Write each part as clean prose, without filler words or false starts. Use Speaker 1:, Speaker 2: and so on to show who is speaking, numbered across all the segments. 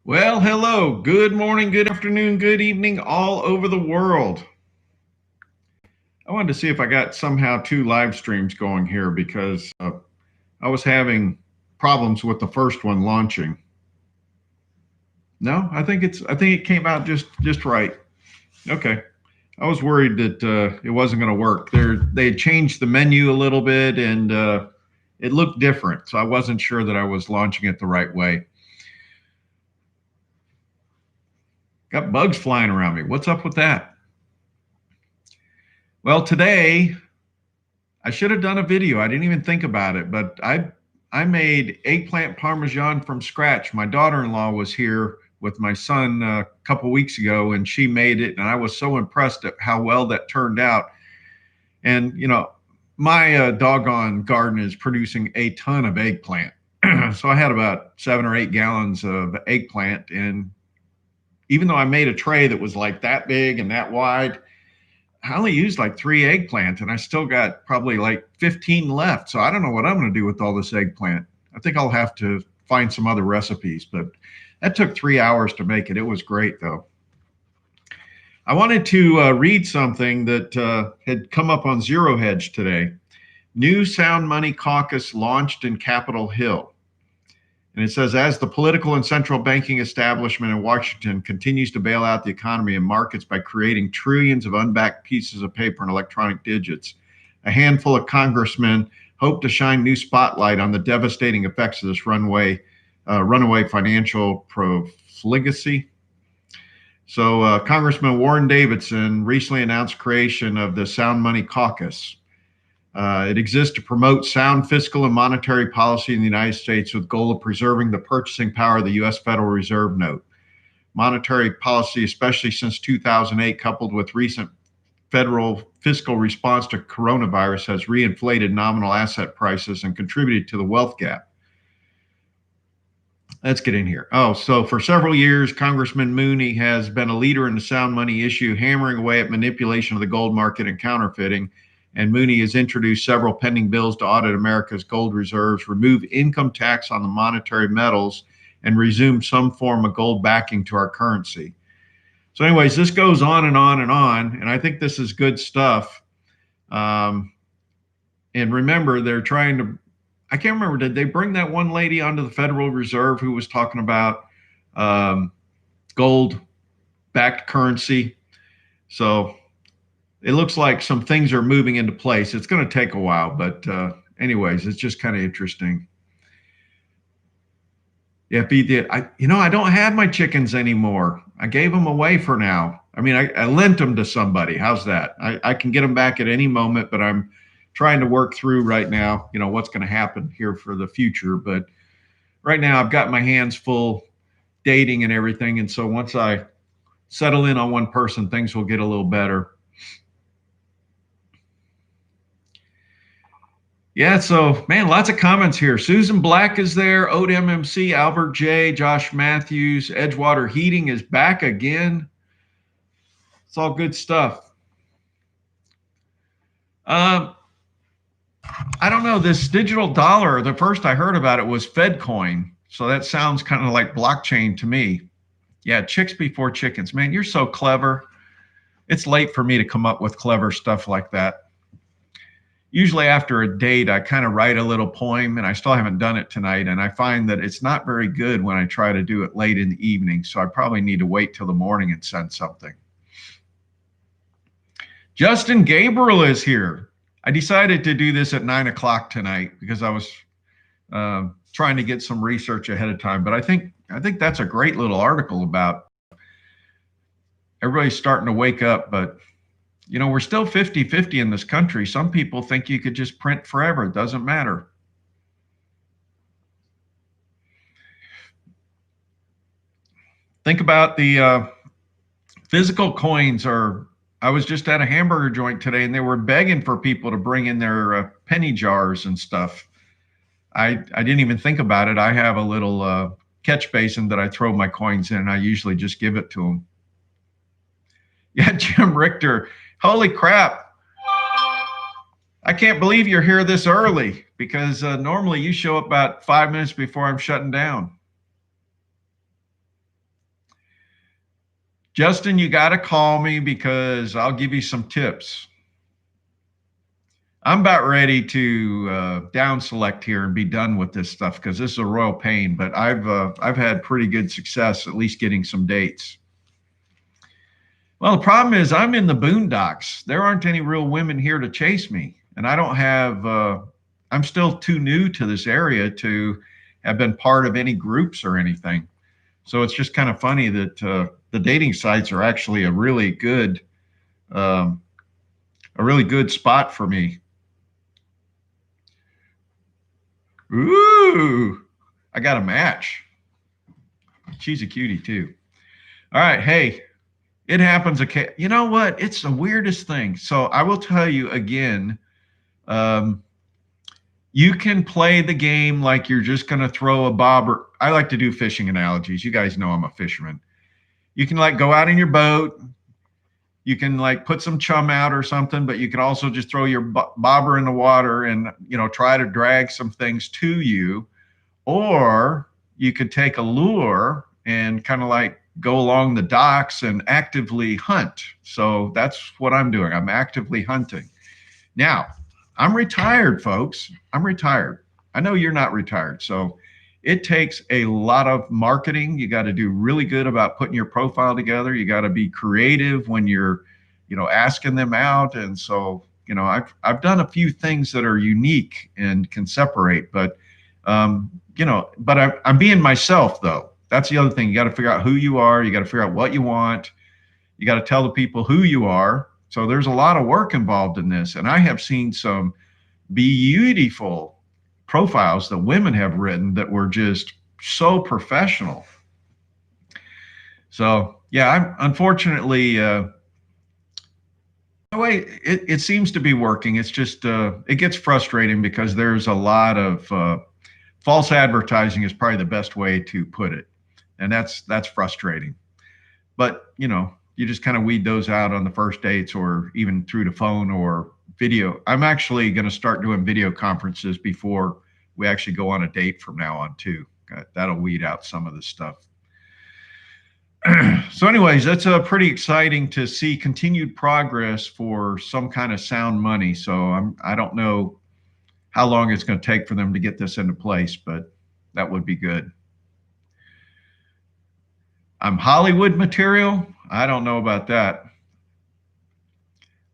Speaker 1: Well, hello, good morning, good afternoon, good evening, all over the world. I wanted to see if I got somehow two live streams going here because I was having problems with the first one launching. No, I think it came out just right. Okay. I was worried that it wasn't going to work. They had changed the menu a little bit and it looked different, so I wasn't sure that I was launching it the right way. Got bugs flying around me. What's up with that? Well, today I should have done a video. I didn't even think about it, but I made eggplant parmesan from scratch. My daughter-in-law was here with my son a couple weeks ago, and she made it, and I was so impressed at how well that turned out. And you know, my doggone garden is producing a ton of eggplant. So I had about 7 or 8 gallons of eggplant, and even though I made a tray that was like that big and that wide, I only used like 3 eggplant and I still got probably like 15 left. So I don't know what I'm going to do with all this eggplant. I think I'll have to find some other recipes, but that took 3 hours to make it. It was great though. I wanted to read something that had come up on Zero Hedge today. New sound money caucus launched in Capitol Hill. And it says, as the political and central banking establishment in Washington continues to bail out the economy and markets by creating trillions of unbacked pieces of paper and electronic digits, a handful of congressmen hope to shine new spotlight on the devastating effects of this runaway financial profligacy. So Congressman Warren Davidson recently announced creation of the Sound Money Caucus. It exists to promote sound fiscal and monetary policy in the United States with the goal of preserving the purchasing power of the U.S. Federal Reserve note. Monetary policy, especially since 2008, coupled with recent federal fiscal response to coronavirus, has reinflated nominal asset prices and contributed to the wealth gap. Let's get in here. So for several years, Congressman Mooney has been a leader in the sound money issue, hammering away at manipulation of the gold market and counterfeiting. And Mooney has introduced several pending bills to audit America's gold reserves, remove income tax on the monetary metals, and resume some form of gold backing to our currency. So anyways, this goes on and on and on, and I think this is good stuff. And remember, they're trying to, I can't remember, did they bring that one lady onto the Federal Reserve who was talking about gold-backed currency? So it looks like some things are moving into place. It's going to take a while, but anyways, it's just kind of interesting. Yeah, I don't have my chickens anymore. I gave them away for now. I mean, I lent them to somebody. How's that? I can get them back at any moment, but I'm trying to work through right now, what's going to happen here for the future. But right now I've got my hands full dating and everything. And so once I settle in on one person, things will get a little better. Yeah, so man, lots of comments here. Susan Black is there, OatMMC, Albert J, Josh Matthews, Edgewater Heating is back again. It's all good stuff. I don't know, this digital dollar, the first I heard about it was FedCoin. So that sounds kind of like blockchain to me. Yeah, chicks before chickens. Man, you're so clever. It's late for me to come up with clever stuff like that. Usually after a date, I kind of write a little poem, and I still haven't done it tonight. And I find that it's not very good when I try to do it late in the evening. So I probably need to wait till the morning and send something. Justin Gabriel is here. I decided to do this at 9 o'clock tonight because I was trying to get some research ahead of time. But I think that's a great little article about everybody's starting to wake up, but we're still 50-50 in this country. Some people think you could just print forever. It doesn't matter. Think about the physical coins. I was just at a hamburger joint today, and they were begging for people to bring in their penny jars and stuff. I didn't even think about it. I have a little catch basin that I throw my coins in, and I usually just give it to them. Yeah, Jim Richter. Holy crap. I can't believe you're here this early because normally you show up about 5 minutes before I'm shutting down. Justin, you got to call me because I'll give you some tips. I'm about ready to down select here and be done with this stuff because this is a royal pain. But I've had pretty good success, at least getting some dates. Well, the problem is I'm in the boondocks. There aren't any real women here to chase me, and I don't have. I'm still too new to this area to have been part of any groups or anything. So it's just kind of funny that the dating sites are actually a really good spot for me. Ooh, I got a match. She's a cutie too. All right, hey, it happens. Okay, you know what? It's the weirdest thing. So I will tell you again. You can play the game like you're just going to throw a bobber. I like to do fishing analogies. You guys know I'm a fisherman. You can like go out in your boat. You can like put some chum out or something, but you can also just throw your bobber in the water and, you know, try to drag some things to you. Or you could take a lure and kind of like go along the docks and actively hunt. So that's what I'm doing. I'm actively hunting. Now, I'm retired, folks. I'm retired. I know you're not retired. So it takes a lot of marketing. You got to do really good about putting your profile together. You got to be creative when you're, you know, asking them out. And so, you know, I've done a few things that are unique and can separate, but, you know, but I'm being myself though. That's the other thing. You got to figure out who you are. You got to figure out what you want. You got to tell the people who you are. So there's a lot of work involved in this. And I have seen some beautiful profiles that women have written that were just so professional. So yeah, I'm unfortunately, the way it seems to be working, it's just, it gets frustrating because there's a lot of false advertising is probably the best way to put it. And that's frustrating. But, you know, you just kind of weed those out on the first dates or even through the phone or video. I'm actually going to start doing video conferences before we actually go on a date from now on too. That'll weed out some of the stuff. So anyways, that's pretty exciting to see continued progress for some kind of sound money. So I don't know how long it's going to take for them to get this into place, but that would be good. I'm Hollywood material. I don't know about that.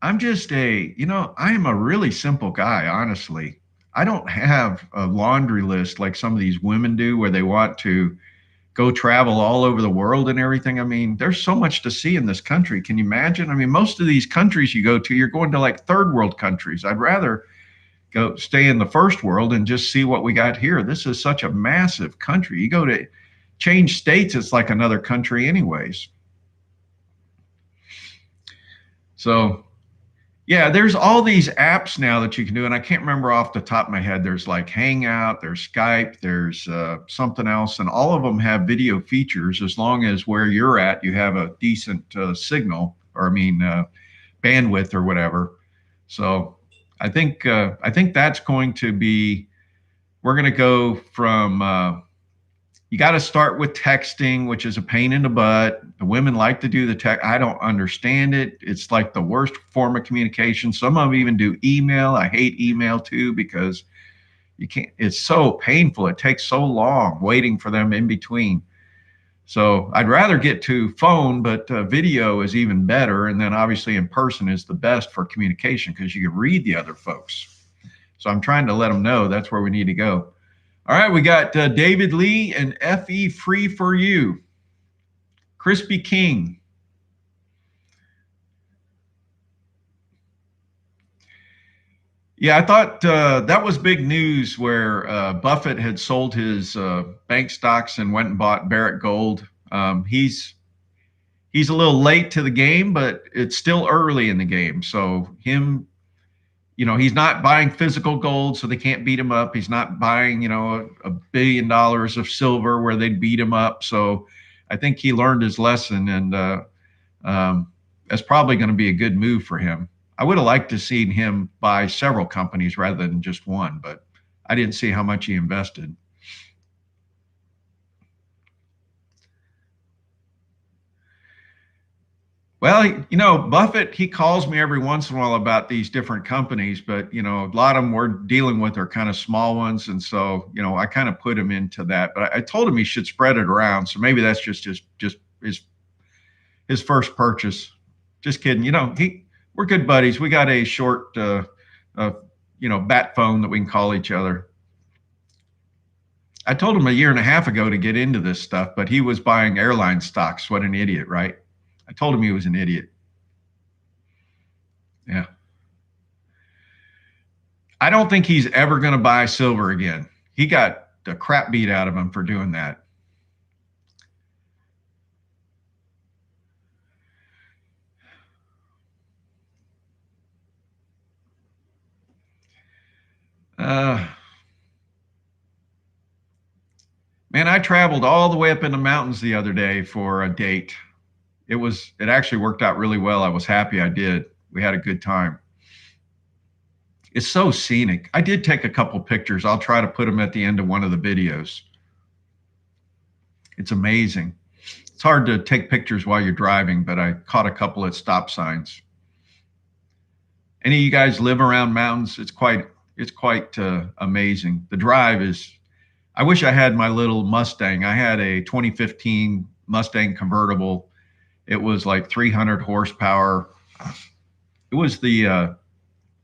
Speaker 1: I'm just you know, I am a really simple guy, honestly. I don't have a laundry list like some of these women do where they want to go travel all over the world and everything. I mean, there's so much to see in this country. Can you imagine? I mean, most of these countries you go to, you're going to like third world countries. I'd rather go stay in the first world and just see what we got here. This is such a massive country. You go to change states, it's like another country anyways. So yeah, there's all these apps now that you can do, and I can't remember off the top of my head. There's like Hangout, there's Skype, there's something else, and all of them have video features as long as where you're at, you have a decent signal, or I mean, bandwidth or whatever. So I think that's going to be, we're going to go from, you got to start with texting, which is a pain in the butt. The women like to do the text. I don't understand it. It's like the worst form of communication. Some of them even do email. I hate email too because you can't, it's so painful. It takes so long waiting for them in between. So I'd rather get to phone, but video is even better. And then obviously in person is the best for communication because you can read the other folks. So I'm trying to let them know that's where we need to go. All right, we got David Lee and FE Free for You. Crispy King. Yeah, I thought that was big news where Buffett had sold his bank stocks and went and bought Barrick Gold. He's a little late to the game, but it's still early in the game. So him, you know, he's not buying physical gold, so they can't beat him up. He's not buying, you know, $1 billion of silver where they'd beat him up. So I think he learned his lesson, and that's probably going to be a good move for him. I would have liked to seen him buy several companies rather than just one, but I didn't see how much he invested. Well, you know, Buffett, he calls me every once in a while about these different companies, but you know, a lot of them we're dealing with are kind of small ones, and so you know, I kind of put him into that. But I told him he should spread it around, so maybe that's just his first purchase. Just kidding. You know, we're good buddies. We got a short, uh, you know, bat phone that we can call each other. I told him a year and a half ago to get into this stuff, but he was buying airline stocks. What an idiot, right? I told him he was an idiot. Yeah. I don't think he's ever going to buy silver again. He got the crap beat out of him for doing that. Uh, Man, I traveled all the way up in the mountains the other day for a date. It actually worked out really well. I was happy I did. We had a good time. It's so scenic. I did take a couple pictures. I'll try to put them at the end of one of the videos. It's amazing. It's hard to take pictures while you're driving, but I caught a couple at stop signs. Any of you guys live around mountains? It's quite amazing. The drive is. I wish I had my little Mustang. I had a 2015 Mustang convertible. It was like 300 horsepower. It was the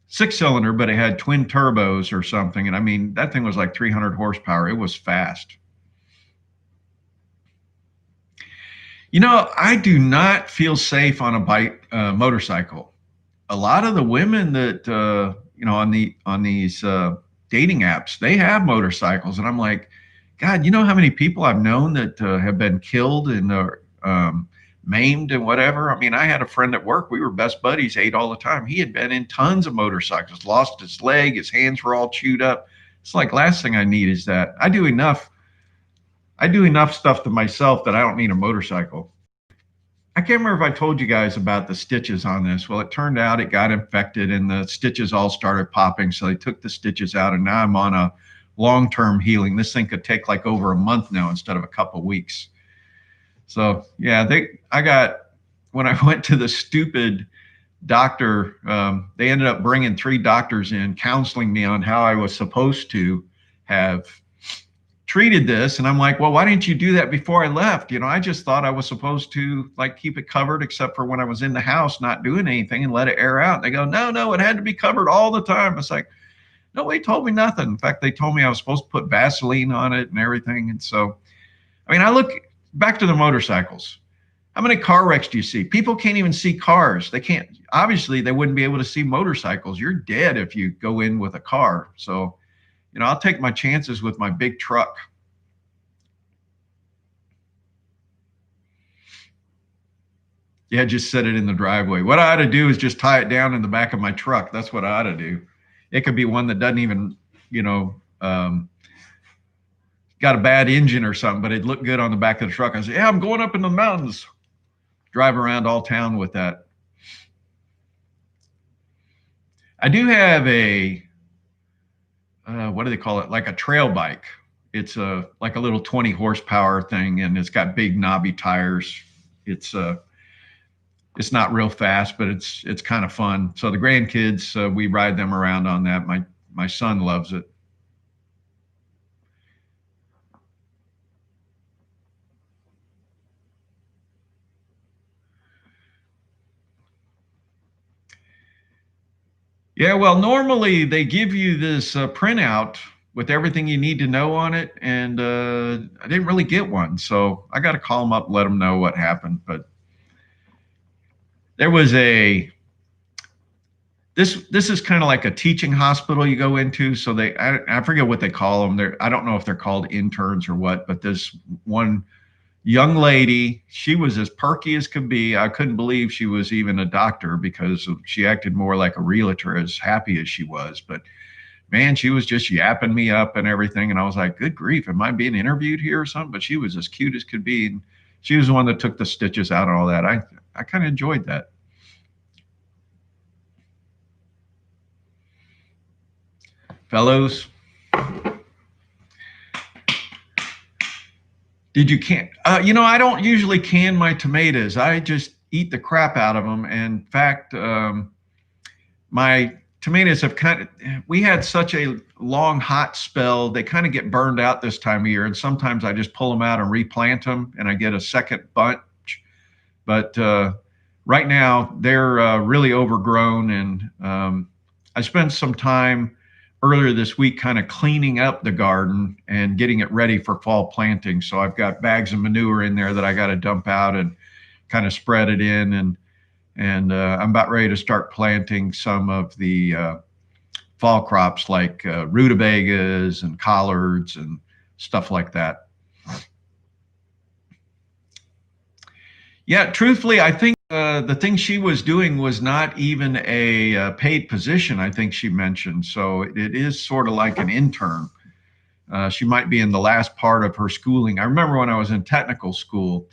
Speaker 1: 6-cylinder, but it had twin turbos or something. And I mean, that thing was like 300 horsepower. It was fast. You know, I do not feel safe on a bike, motorcycle. A lot of the women that you know on these dating apps, they have motorcycles, and I'm like, God, you know how many people I've known that have been killed and maimed and whatever. I mean, I had a friend at work. We were best buddies, ate all the time. He had been in tons of motorcycles, lost his leg, his hands were all chewed up. It's like, last thing I need is that. I do enough stuff to myself that I don't need a motorcycle. I can't remember if I told you guys about the stitches on this. Well, it turned out it got infected and the stitches all started popping. So they took the stitches out, and now I'm on a long-term healing. This thing could take like over a month now instead of a couple of weeks. So yeah, when I went to the stupid doctor, they ended up bringing 3 doctors in, counseling me on how I was supposed to have treated this. And I'm like, well, why didn't you do that before I left? You know, I just thought I was supposed to like keep it covered except for when I was in the house not doing anything and let it air out. And they go, no, it had to be covered all the time. It's like, nobody told me nothing. In fact, they told me I was supposed to put Vaseline on it and everything. And so, I mean, I look back to the motorcycles. How many car wrecks do you see? People can't even see cars. They can't, obviously they wouldn't be able to see motorcycles. You're dead if you go in with a car. So, you know, I'll take my chances with my big truck. Yeah, just set it in the driveway. What I ought to do is just tie it down in the back of my truck. That's what I ought to do. It could be one that doesn't even, you know, got a bad engine or something, but it looked good on the back of the truck. I said, yeah, I'm going up in the mountains. Drive around all town with that. I do have a, what do they call it? Like a trail bike. It's like a little 20 horsepower thing, and it's got big knobby tires. It's not real fast, but it's kind of fun. So the grandkids, we ride them around on that. My son loves it. Yeah, well, normally they give you this printout with everything you need to know on it, and I didn't really get one, so I got to call them up, let them know what happened. But there was this is kind of like a teaching hospital you go into. So I forget what they call them. I don't know if they're called interns or what, but this one young lady, she was as perky as could be. I couldn't believe she was even a doctor because she acted more like a realtor, as happy as she was. But man, she was just yapping me up and everything. And I was like, good grief, am I being interviewed here or something? But she was as cute as could be. And she was the one that took the stitches out and all that. I kind of enjoyed that. Fellows, did you can? You know, I don't usually can my tomatoes. I just eat the crap out of them. And in fact, my tomatoes have we had such a long hot spell, they kind of get burned out this time of year. And sometimes I just pull them out and replant them and I get a second bunch. But right now they're really overgrown. And I spent some time earlier this week kind of cleaning up the garden and getting it ready for fall planting. So I've got bags of manure in there that I got to dump out and kind of spread it in. And I'm about ready to start planting some of the fall crops like rutabagas and collards and stuff like that. Yeah, truthfully, I think the thing she was doing was not even a paid position, I think she mentioned. So it is sort of like an intern. She might be in the last part of her schooling. I remember when I was in technical school,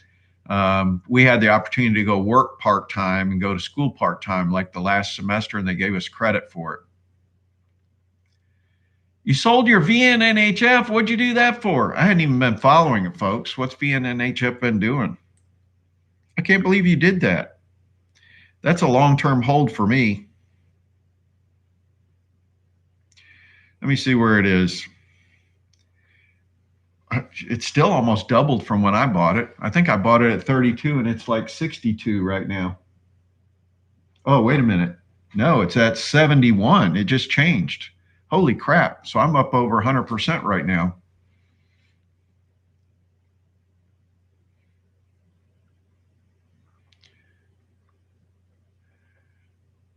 Speaker 1: we had the opportunity to go work part-time and go to school part-time like the last semester, and they gave us credit for it. You sold your VNNHF? What'd you do that for? I hadn't even been following it, folks. What's VNNHF been doing? I can't believe you did that. That's a long-term hold for me. Let me see where it is. It's still almost doubled from when I bought it. I think I bought it at 32 and it's like 62 right now. Oh, wait a minute. No, it's at 71. It just changed. Holy crap. So I'm up over 100% right now.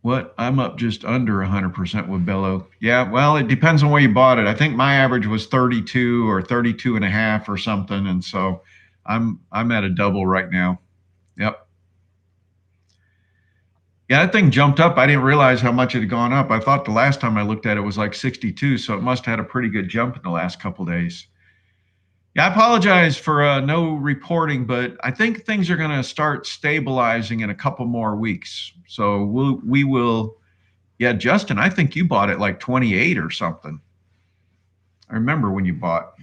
Speaker 1: What? I'm up just under 100% with Bilbo. Yeah, well, it depends on where you bought it. I think my average was 32 or 32 and a half or something. And so I'm at a double right now. Yep. Yeah, that thing jumped up. I didn't realize how much it had gone up. I thought the last time I looked at it was like 62. So it must have had a pretty good jump in the last couple of days. Yeah, I apologize for no reporting, but I think things are going to start stabilizing in a couple more weeks. So we will. Yeah, Justin, I think you bought it like 28 or something. I remember when you bought.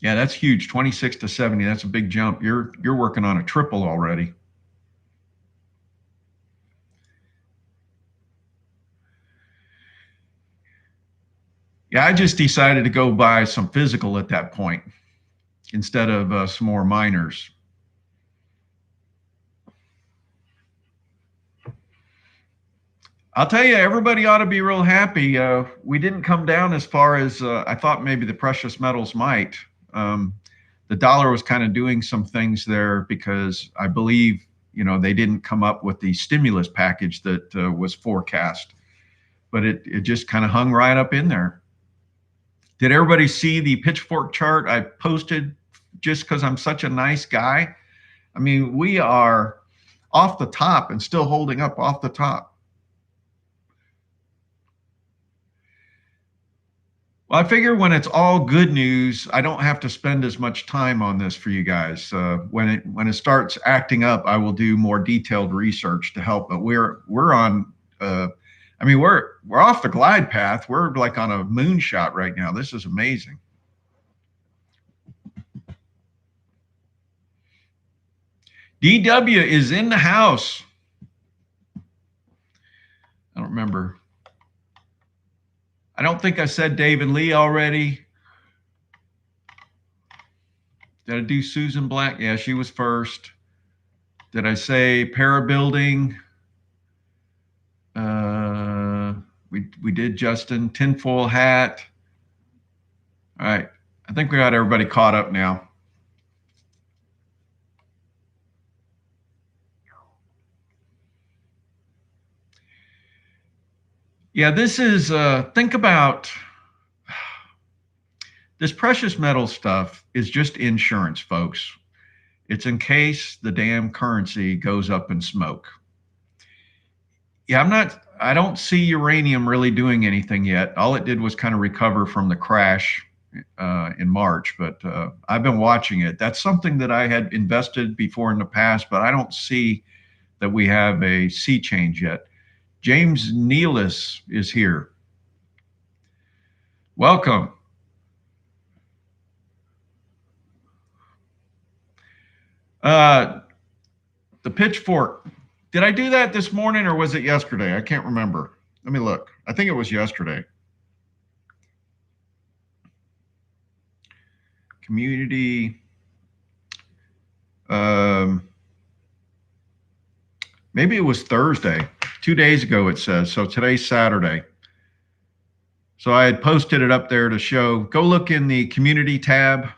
Speaker 1: Yeah, that's huge. 26 to 70. That's a big jump. You're working on a triple already. Yeah, I just decided to go buy some physical at that point instead of some more minors. I'll tell you, everybody ought to be real happy. We didn't come down as far as I thought maybe the precious metals might. The dollar was kind of doing some things there because I believe, they didn't come up with the stimulus package that was forecast, but it just kind of hung right up in there. Did everybody see the pitchfork chart I posted just because I'm such a nice guy? I mean, we are off the top and still holding up off the top. Well, I figure when it's all good news, I don't have to spend as much time on this for you guys. When it starts acting up, I will do more detailed research to help. But we're on. We're off the glide path. We're like on a moonshot right now. This is amazing. DW is in the house. I don't remember. I don't think I said Dave and Lee already. Did I do Susan Black? Yeah, she was first. Did I say Parabuilding? We did Justin. Tinfoil Hat. All right. I think we got everybody caught up now. Yeah, this is, think about this precious metal stuff is just insurance, folks. It's in case the damn currency goes up in smoke. Yeah, I don't see uranium really doing anything yet. All it did was kind of recover from the crash in March, but I've been watching it. That's something that I had invested before in the past, but I don't see that we have a sea change yet. James Nealis is here. Welcome. The pitchfork. Did I do that this morning or was it yesterday? I can't remember. Let me look. I think it was yesterday. Community. Maybe it was Thursday. 2 days ago, it says. So today's Saturday. So I had posted it up there to show. Go look in the community tab.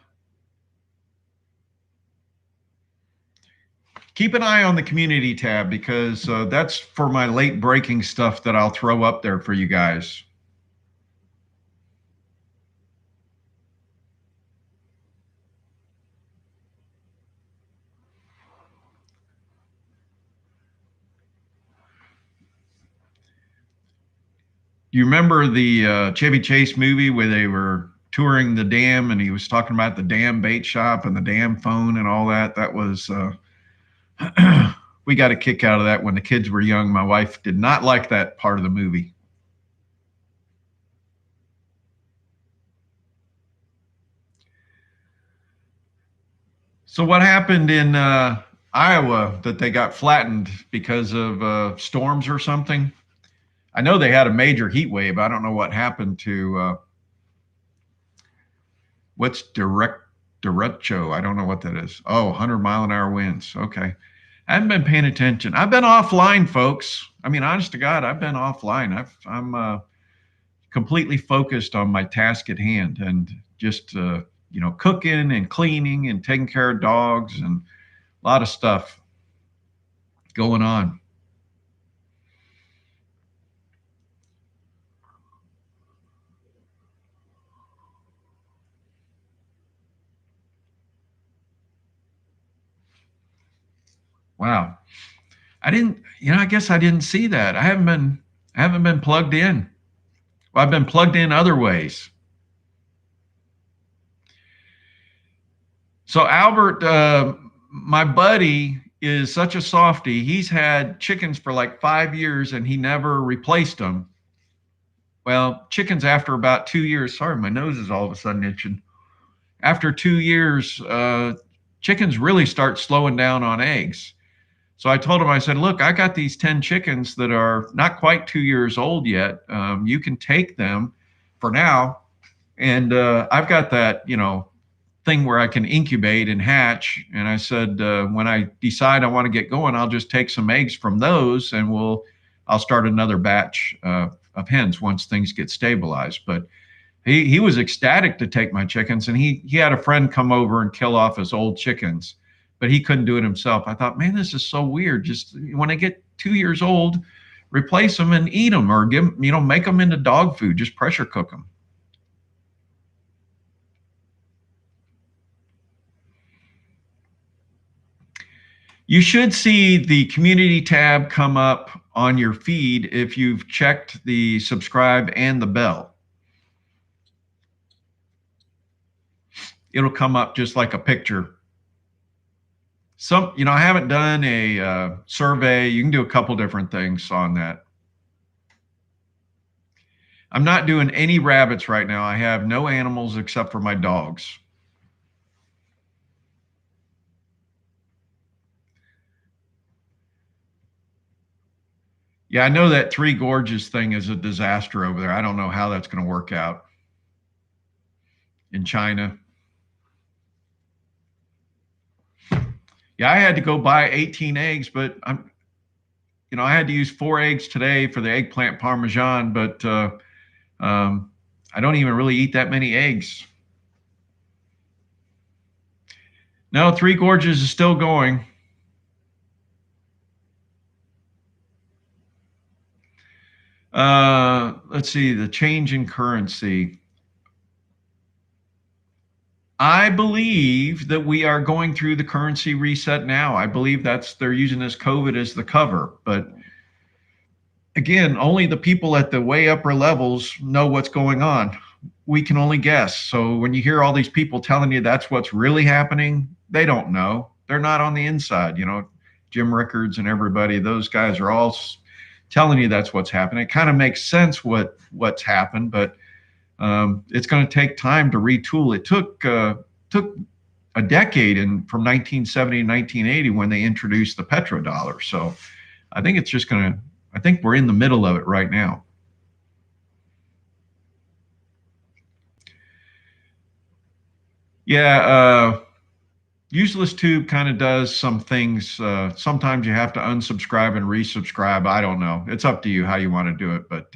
Speaker 1: Keep an eye on the community tab because that's for my late breaking stuff that I'll throw up there for you guys. You remember the Chevy Chase movie where they were touring the dam and he was talking about the dam bait shop and the dam phone and all that? That was... we got a kick out of that when the kids were young. My wife did not like that part of the movie. So what happened in Iowa that they got flattened because of storms or something? I know they had a major heat wave. I don't know what happened to what's derecho. I don't know what that is. Oh, 100-mile-an-hour winds. Okay. I haven't been paying attention. I've been offline, folks. I mean, honest to God, I've been offline. I'm completely focused on my task at hand and just, cooking and cleaning and taking care of dogs and a lot of stuff going on. Wow. I guess I didn't see that. I haven't been plugged in. Well, I've been plugged in other ways. So Albert, my buddy is such a softie. He's had chickens for like 5 years and he never replaced them. Well, chickens after about 2 years, sorry, my nose is all of a sudden itching. After 2 years, chickens really start slowing down on eggs. So I told him, I said, look, I got these 10 chickens that are not quite 2 years old yet. You can take them for now. And I've got that, thing where I can incubate and hatch. And I said, when I decide I want to get going, I'll just take some eggs from those and I'll start another batch of hens once things get stabilized. But he was ecstatic to take my chickens. And he had a friend come over and kill off his old chickens, but he couldn't do it himself. I thought, man, this is so weird. Just when they get 2 years old, replace them and eat them or make them into dog food, just pressure cook them. You should see the community tab come up on your feed if you've checked the subscribe and the bell. It'll come up just like a picture. I haven't done a survey. You can do a couple different things on that. I'm not doing any rabbits right now. I have no animals except for my dogs. Yeah, I know that Three Gorges thing is a disaster over there. I don't know how that's going to work out in China. Yeah, I had to go buy 18 eggs, but I had to use 4 eggs today for the eggplant parmesan, but I don't even really eat that many eggs. No, Three Gorges is still going. Let's see, the change in currency. I believe that we are going through the currency reset now. I believe they're using this COVID as the cover. But again, only the people at the way upper levels know what's going on. We can only guess. So when you hear all these people telling you that's what's really happening, they don't know. They're not on the inside. Jim Rickards and everybody, those guys are all telling you that's what's happening. It kind of makes sense what's happened, but it's going to take time to retool. It took a decade from 1970 to 1980 when they introduced the petrodollar. So I think it's just going to, I think we're in the middle of it right now. Yeah, Useless Tube kind of does some things. Sometimes you have to unsubscribe and resubscribe. I don't know. It's up to you how you want to do it, but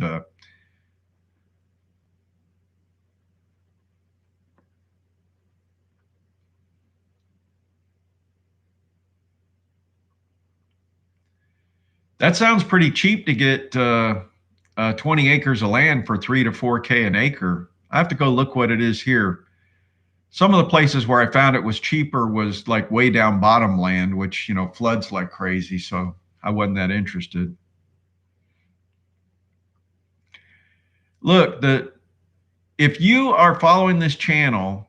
Speaker 1: that sounds pretty cheap to get 20 acres of land for 3 to 4K an acre. I have to go look what it is here. Some of the places where I found it was cheaper was like way down bottom land, which, you know, floods like crazy. So I wasn't that interested. Look, if you are following this channel,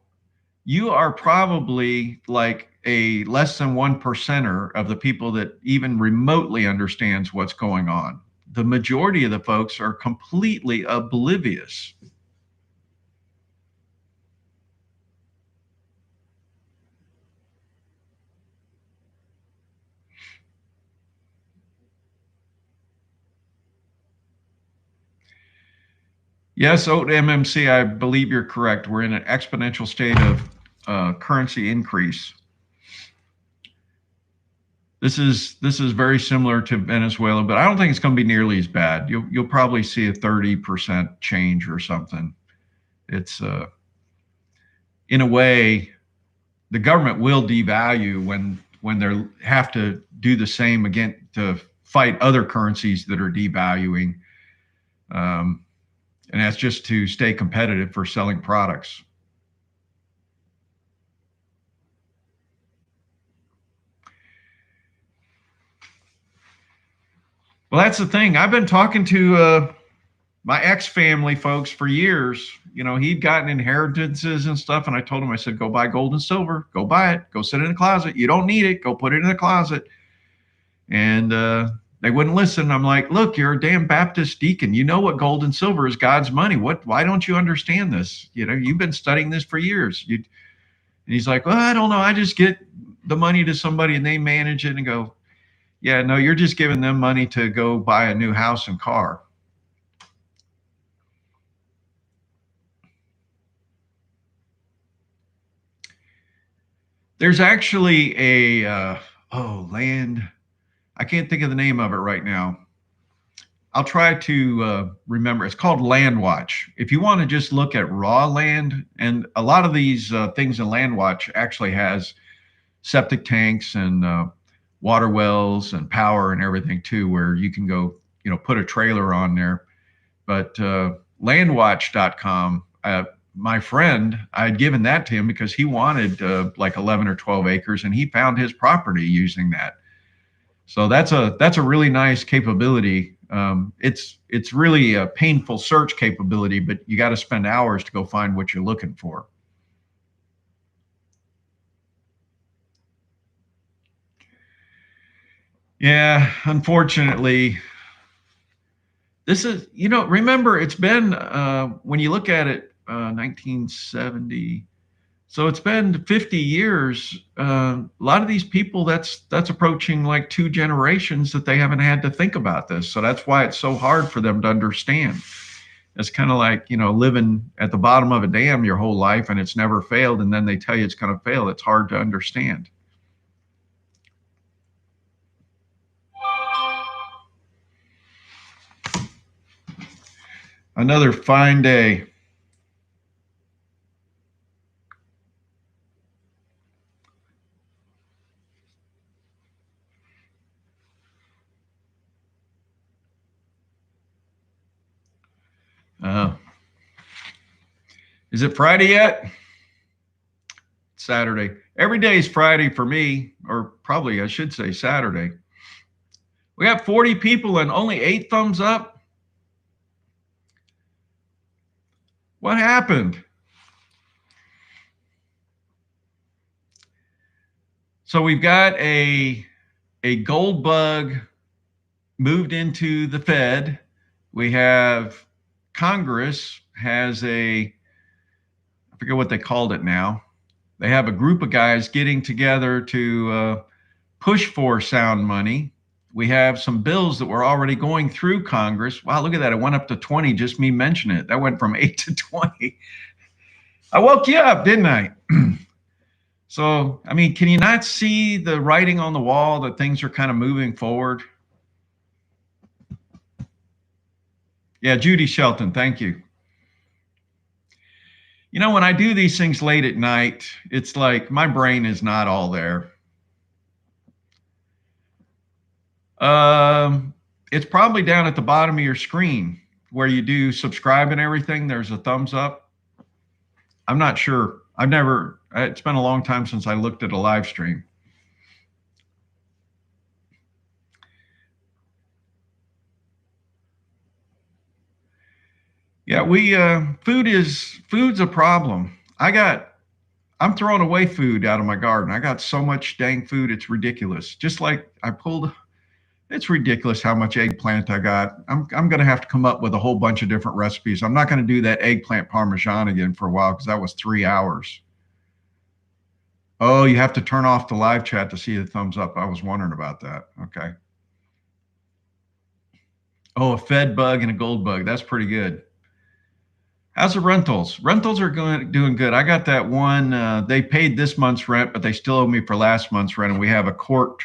Speaker 1: you are probably like a less than 1%er of the people that even remotely understands what's going on. The majority of the folks are completely oblivious. Yes, OatMMC, I believe you're correct. We're in an exponential state of currency increase. This is very similar to Venezuela, but I don't think it's going to be nearly as bad. You'll probably see a 30% change or something. It's in a way, the government will devalue when they have to do the same again to fight other currencies that are devaluing. And that's just to stay competitive for selling products. Well, that's the thing. I've been talking to my ex-family folks for years. You know, he'd gotten inheritances and stuff. And I told him, I said, go buy gold and silver. Go buy it. Go sit in the closet. You don't need it. Go put it in the closet. And they wouldn't listen. I'm like, look, you're a damn Baptist deacon. You know what gold and silver is God's money. Why don't you understand this? You know, you've been studying this for years. And he's like, well, I don't know. I just get the money to somebody and they manage it and go, yeah, no, you're just giving them money to go buy a new house and car. There's actually a, land. I can't think of the name of it right now. I'll try to remember. It's called Land Watch. If you want to just look at raw land, and a lot of these things in Land Watch actually has septic tanks and water wells and power and everything too, where you can go, you know, put a trailer on there. But landwatch.com, my friend, I had given that to him because he wanted like 11 or 12 acres, and he found his property using that. So that's a really nice capability. It's really a painful search capability, but you got to spend hours to go find what you're looking for. Yeah, unfortunately, this is, you know, remember it's been, when you look at it, 1970, so it's been 50 years. A lot of these people, that's approaching like 2 generations that they haven't had to think about this. So that's why it's so hard for them to understand. It's kind of like, you know, living at the bottom of a dam your whole life and it's never failed, and then they tell you it's going to fail. It's hard to understand. Another fine day. Is it Friday yet? Saturday. Every day is Friday for me, or probably I should say Saturday. We got 40 people and only 8 thumbs up. What happened? So we've got a gold bug moved into the Fed. We have Congress has I forget what they called it now. They have a group of guys getting together to push for sound money. We have some bills that were already going through Congress. Wow, look at that. It went up to 20, just me mentioning it. That went from 8 to 20. I woke you up, didn't I? So, I mean, can you not see the writing on the wall that things are kind of moving forward? Yeah, Judy Shelton, thank you. You know, when I do these things late at night, it's like my brain is not all there. It's probably down at the bottom of your screen where you do subscribe and everything. There's a thumbs up. I'm not sure. It's been a long time since I looked at a live stream. Yeah, food's a problem. I'm throwing away food out of my garden. I got so much dang food, it's ridiculous. Just like it's ridiculous how much eggplant I got. I'm going to have to come up with a whole bunch of different recipes. I'm not going to do that eggplant parmesan again for a while because that was 3 hours. Oh, you have to turn off the live chat to see the thumbs up. I was wondering about that. Okay. Oh, a fed bug and a gold bug. That's pretty good. How's the rentals? Rentals are doing good. I got that one. They paid this month's rent, but they still owe me for last month's rent. And we have a court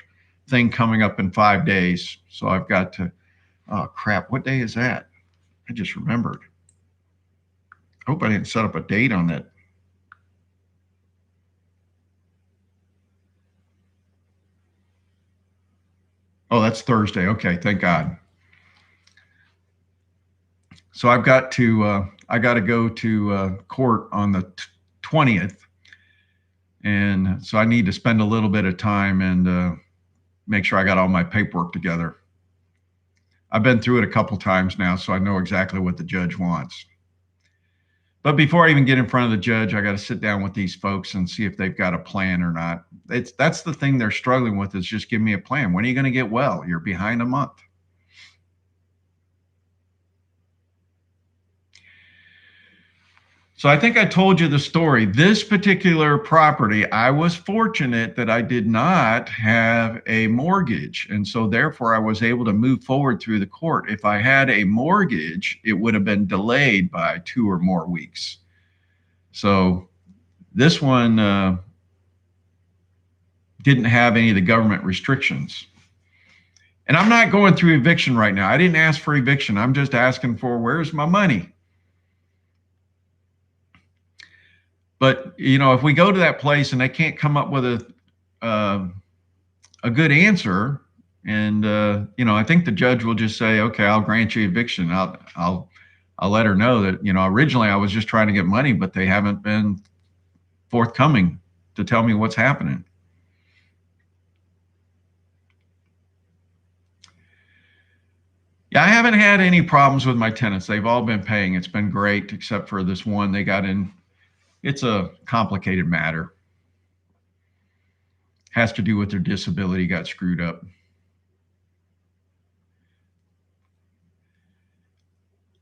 Speaker 1: thing coming up in 5 days. So I've got to, oh crap, what day is that? I just remembered. I hope I didn't set up a date on that. Oh, that's Thursday. Okay, thank God. So I got to go to court on the 20th. And so I need to spend a little bit of time and make sure I got all my paperwork together. I've been through it a couple times now, so I know exactly what the judge wants. But before I even get in front of the judge, I got to sit down with these folks and see if they've got a plan or not. That's the thing they're struggling with, is just give me a plan. When are you going to get well? You're behind a month. So I think I told you the story. This particular property, I was fortunate that I did not have a mortgage. And so therefore I was able to move forward through the court. If I had a mortgage, it would have been delayed by 2 or more weeks. So this one didn't have any of the government restrictions. And I'm not going through eviction right now. I didn't ask for eviction. I'm just asking for, where's my money? But, you know, if we go to that place and they can't come up with a good answer, and, you know, I think the judge will just say, okay, I'll grant you eviction. I'll let her know that, you know, originally I was just trying to get money, but they haven't been forthcoming to tell me what's happening. Yeah, I haven't had any problems with my tenants. They've all been paying. It's been great, except for this one they got in. It's a complicated matter. Has to do with their disability, got screwed up.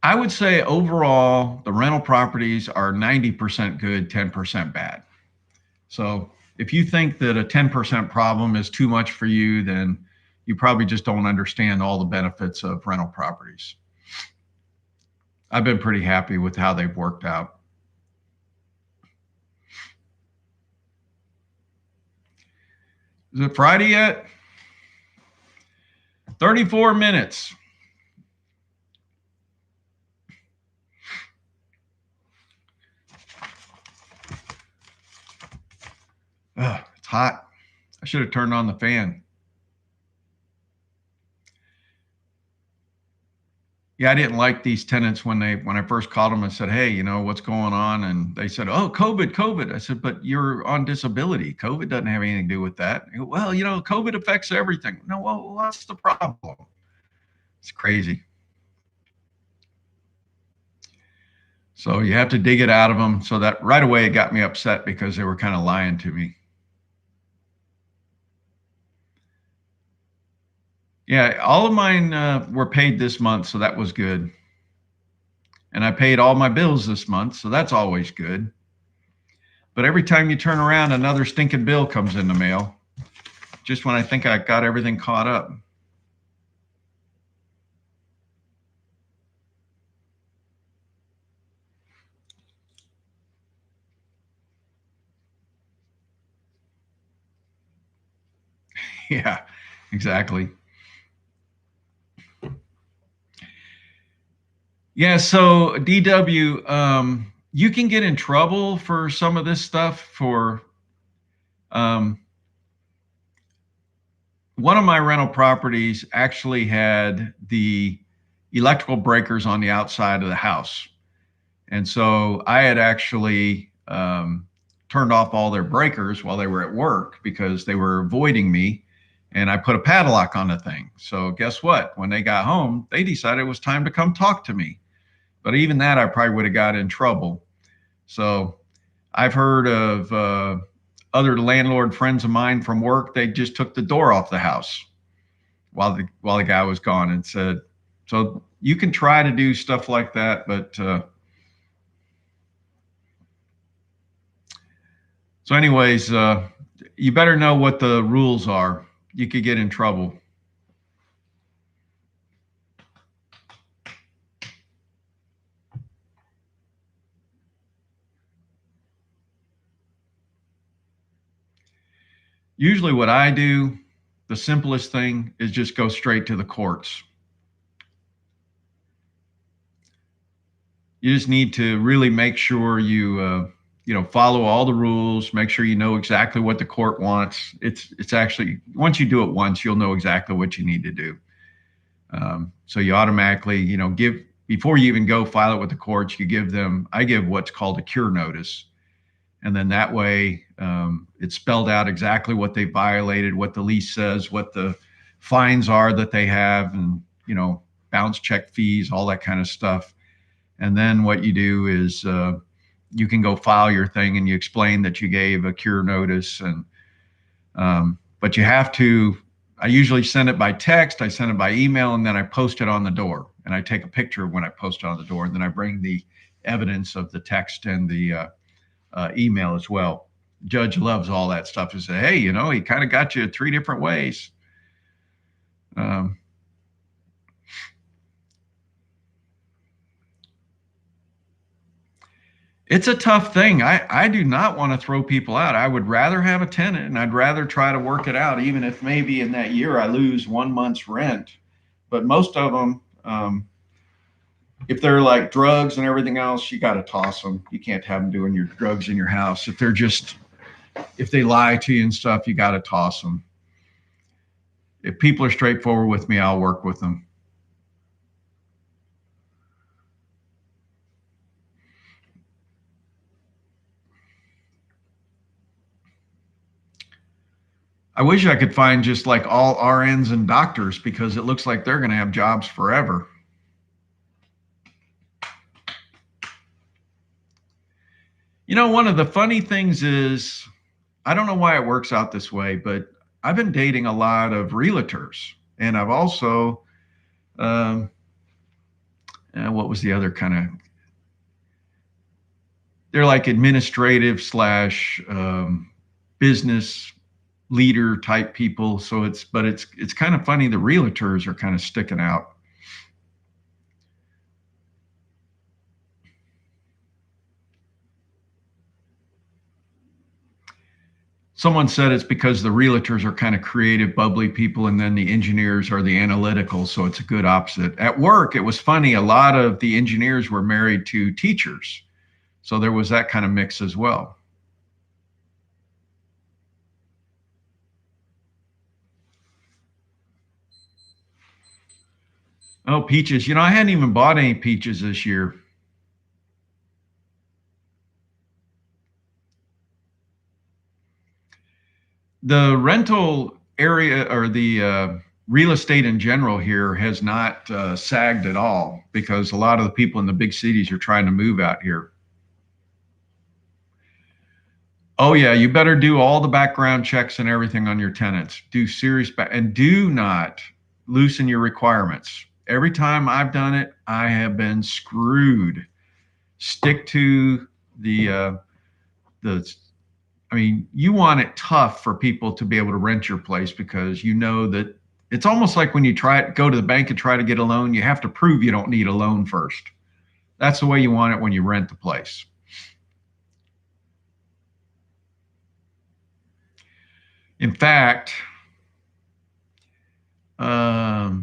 Speaker 1: I would say overall, the rental properties are 90% good, 10% bad. So if you think that a 10% problem is too much for you, then you probably just don't understand all the benefits of rental properties. I've been pretty happy with how they've worked out. Is it Friday yet? 34 minutes. Ugh, it's hot. I should have turned on the fan. Yeah, I didn't like these tenants when I first called them and said, hey, you know, what's going on? And they said, oh, COVID. I said, but you're on disability. COVID doesn't have anything to do with that. Go, well, you know, COVID affects everything. No, well, what's the problem? It's crazy. So you have to dig it out of them. So that right away, it got me upset because they were kind of lying to me. Yeah, all of mine were paid this month, so that was good. And I paid all my bills this month, so that's always good. But every time you turn around, another stinking bill comes in the mail. Just when I think I got everything caught up. Yeah, exactly. Yeah, so DW, you can get in trouble for some of this stuff for one of my rental properties actually had the electrical breakers on the outside of the house. And so I had actually turned off all their breakers while they were at work because they were avoiding me. And I put a padlock on the thing. So guess what? When they got home, they decided it was time to come talk to me. But even that, I probably would have got in trouble. So I've heard of other landlord friends of mine from work. They just took the door off the house while the guy was gone and said, so you can try to do stuff like that, but so anyways, you better know what the rules are. You could get in trouble. Usually what I do, the simplest thing is just go straight to the courts. You just need to really make sure you follow all the rules, make sure you know exactly what the court wants. It's actually, once you do it once, you'll know exactly what you need to do. So you automatically, give, before you even go file it with the courts, I give what's called a cure notice. And then that way it's spelled out exactly what they violated, what the lease says, what the fines are that they have, and, bounce check fees, all that kind of stuff. And then what you do is you can go file your thing and you explain that you gave a cure notice. And but you have to, I usually send it by text, I send it by email, and then I post it on the door. And I take a picture when I post it on the door, and then I bring the evidence of the text and the email as well. Judge loves all that stuff to say, hey, he kind of got you 3 different ways. It's a tough thing. I do not want to throw people out. I would rather have a tenant, and I'd rather try to work it out, even if maybe in that year I lose 1 month's rent. But most of them, if they're like drugs and everything else, you got to toss them. You can't have them doing your drugs in your house. If they lie to you and stuff, you got to toss them. If people are straightforward with me, I'll work with them. I wish I could find just like all RNs and doctors, because it looks like they're going to have jobs forever. One of the funny things is, I don't know why it works out this way, but I've been dating a lot of realtors, and I've also, what was the other kind of, they're like administrative / business leader type people. So it's kind of funny. The realtors are kind of sticking out. Someone said it's because the realtors are kind of creative, bubbly people, and then the engineers are the analytical. So it's a good opposite. At work, it was funny. A lot of the engineers were married to teachers. So there was that kind of mix as well. Oh, peaches. I hadn't even bought any peaches this year. The rental area, or the real estate in general here, has not sagged at all, because a lot of the people in the big cities are trying to move out here. Oh yeah, you better do all the background checks and everything on your tenants. Do serious and do not loosen your requirements. Every time I've done it, I have been screwed. Stick to the I mean, you want it tough for people to be able to rent your place, because you know that it's almost like when you go to the bank and try to get a loan, you have to prove you don't need a loan first. That's the way you want it when you rent the place. In fact, I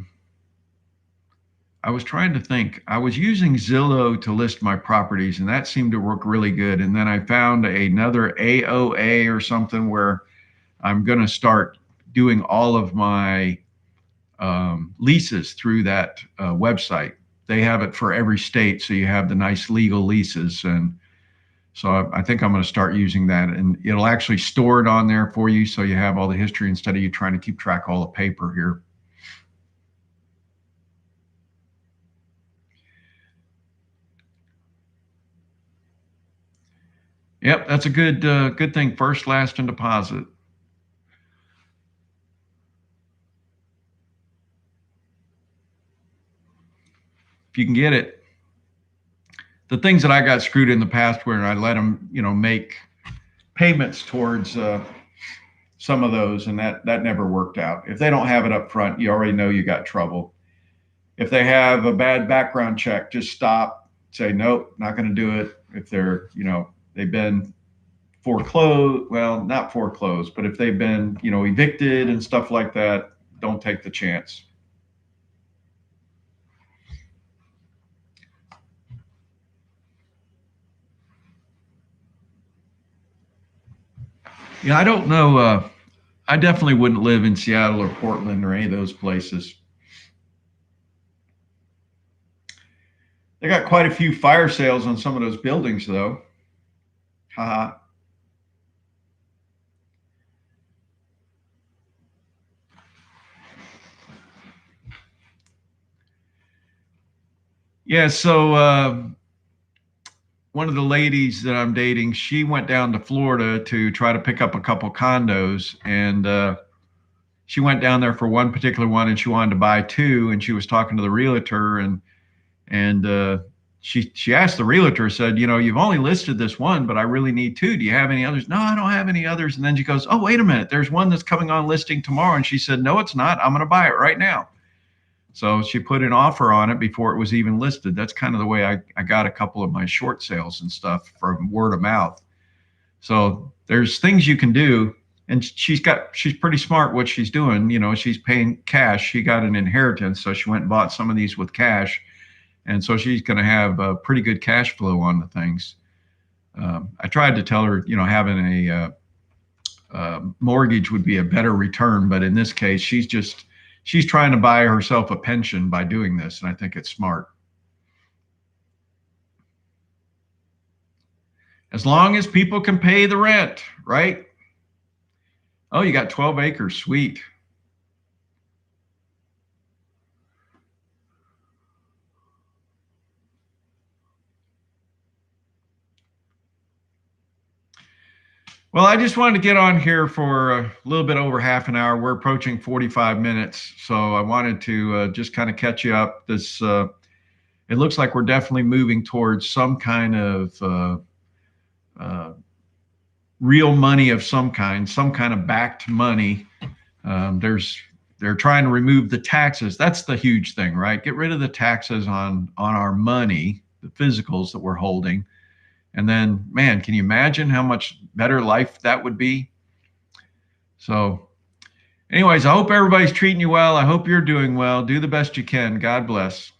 Speaker 1: was trying to think. I was using Zillow to list my properties, and that seemed to work really good. And then I found another AOA or something where I'm going to start doing all of my leases through that website. They have it for every state, so you have the nice legal leases. And so I think I'm going to start using that, and it'll actually store it on there for you, so you have all the history instead of you trying to keep track of all the paper here. Yep, that's a good thing. First, last, and deposit. If you can get it. The things that I got screwed in the past where I let them, make payments towards some of those, and that never worked out. If they don't have it up front, you already know you got trouble. If they have a bad background check, just stop, say, nope, not going to do it. If they're, they've been foreclosed, well, not foreclosed, but if they've been, evicted and stuff like that, don't take the chance. Yeah, I don't know. I definitely wouldn't live in Seattle or Portland or any of those places. They got quite a few fire sales on some of those buildings, though. Haha. Yeah, so one of the ladies that I'm dating, she went down to Florida to try to pick up a couple condos, and she went down there for one particular one, and she wanted to buy two, and she was talking to the realtor, and she asked the realtor, said, you've only listed this one, but I really need two. Do you have any others? No, I don't have any others. And then she goes, oh, wait a minute, there's one that's coming on listing tomorrow. And she said, no, it's not. I'm going to buy it right now. So she put an offer on it before it was even listed. That's kind of the way I got a couple of my short sales and stuff from word of mouth. So there's things you can do. And she's pretty smart what she's doing. She's paying cash. She got an inheritance, so she went and bought some of these with cash. And so she's going to have a pretty good cash flow on the things. I tried to tell her, having a mortgage would be a better return. But in this case, she's trying to buy herself a pension by doing this. And I think it's smart. As long as people can pay the rent, right? Oh, you got 12 acres. Sweet. Well, I just wanted to get on here for a little bit over half an hour. We're approaching 45 minutes. So I wanted to just kind of catch you up. It looks like we're definitely moving towards some kind of real money of some kind of backed money. They're trying to remove the taxes. That's the huge thing, right? Get rid of the taxes on our money, the physicals that we're holding. And then, man, can you imagine how much better life that would be? So anyways, I hope everybody's treating you well. I hope you're doing well. Do the best you can. God bless.